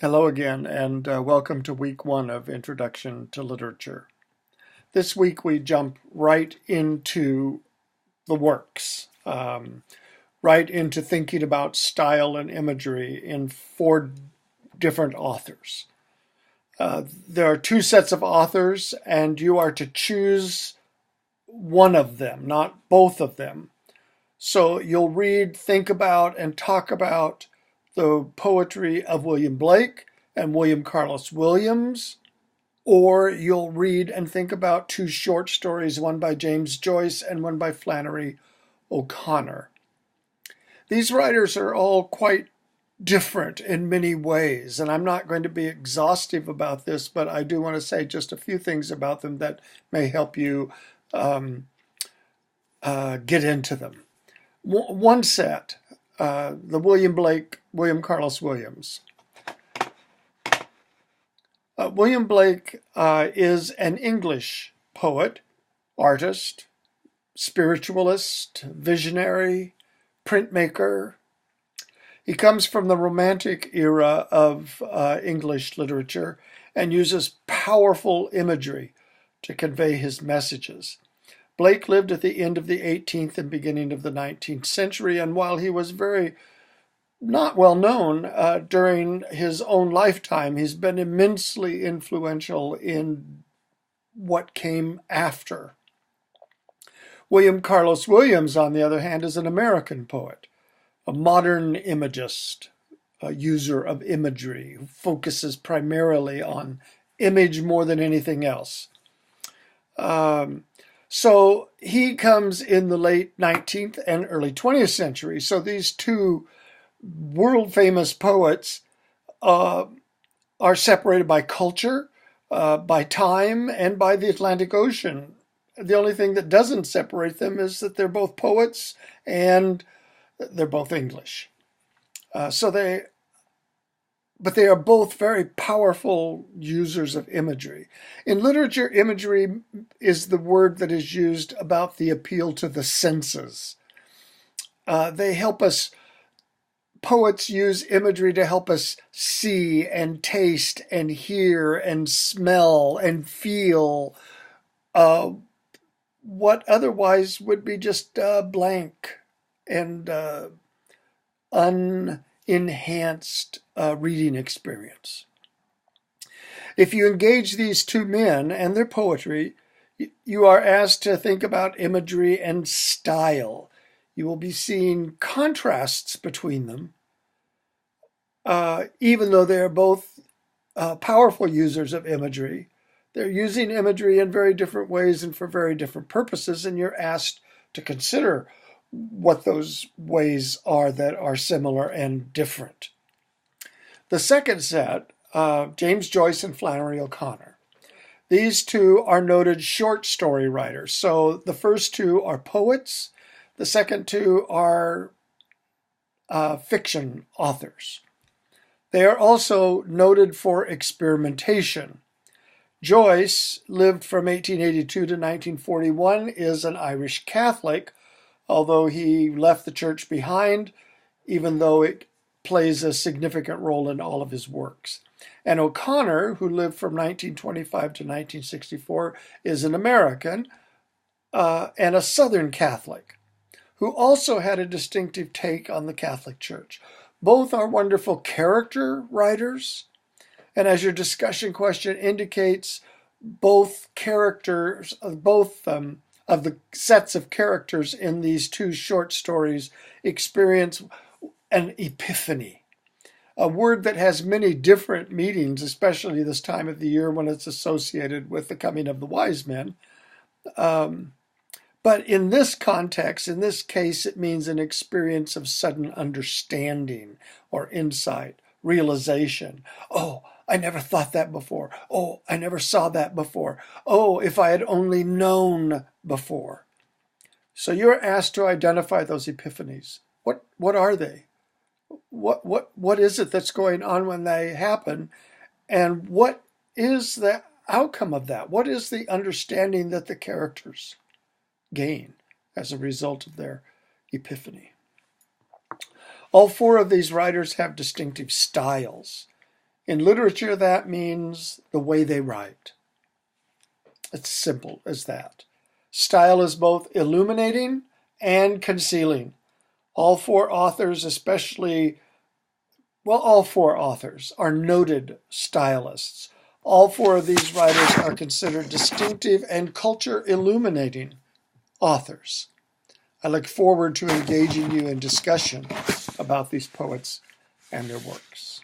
Hello again, and welcome to week one of Introduction to Literature. This week we jump right into the works, right into thinking about style and imagery in four different authors. There are two sets of authors, and you are to choose one of them, not both of them. So you'll read, think about, and talk about the poetry of William Blake and William Carlos Williams, or you'll read and think about two short stories, one by James Joyce and one by Flannery O'Connor. These writers are all quite different in many ways, and I'm not going to be exhaustive about this, but I do want to say just a few things about them that may help you get into them. One set, the William Carlos Williams. William Blake is an English poet, artist, spiritualist, visionary, printmaker. He comes from the Romantic era of English literature and uses powerful imagery to convey his messages. Blake lived at the end of the 18th and beginning of the 19th century, and while he was very not well known during his own lifetime, he's been immensely influential in what came after. William Carlos Williams, on the other hand, is an American poet, a modern imagist, a user of imagery, who focuses primarily on image more than anything else. So he comes in the late 19th and early 20th century. So these two world-famous poets are separated by culture, by time, and by the Atlantic Ocean. The only thing that doesn't separate them is that they're both poets and they're both English. But they are both very powerful users of imagery. In literature, imagery is the word that is used about the appeal to the senses. They help us, poets use imagery to help us see and taste and hear and smell and feel what otherwise would be just blank and unenhanced reading experience. If you engage these two men and their poetry, you are asked to think about imagery and style. You will be seeing contrasts between them, even though they are both powerful users of imagery. They're using imagery in very different ways and for very different purposes, and you're asked to consider what those ways are that are similar and different. The second set, James Joyce and Flannery O'Connor. These two are noted short story writers. So the first two are poets. The second two are fiction authors. They are also noted for experimentation. Joyce lived from 1882 to 1941, is an Irish Catholic, although he left the church behind, even though it plays a significant role in all of his works. And O'Connor, who lived from 1925 to 1964, is an American and a Southern Catholic, who also had a distinctive take on the Catholic Church. Both are wonderful character writers, and as your discussion question indicates, both characters, of the sets of characters in these two short stories experience an epiphany, a word that has many different meanings, especially this time of the year when it's associated with the coming of the wise men. But in this context, in this case, it means an experience of sudden understanding or insight, realization. Oh, I never thought that before. Oh, I never saw that before. Oh, if I had only known before. So you're asked to identify those epiphanies. What are they? What is it that's going on when they happen? And what is the outcome of that? What is the understanding that the characters gain as a result of their epiphany? All four of these writers have distinctive styles. In literature, that means the way they write. It's simple as that. Style is both illuminating and concealing. All four authors, all four authors are noted stylists. All four of these writers are considered distinctive and culture illuminating authors. I look forward to engaging you in discussion about these poets and their works.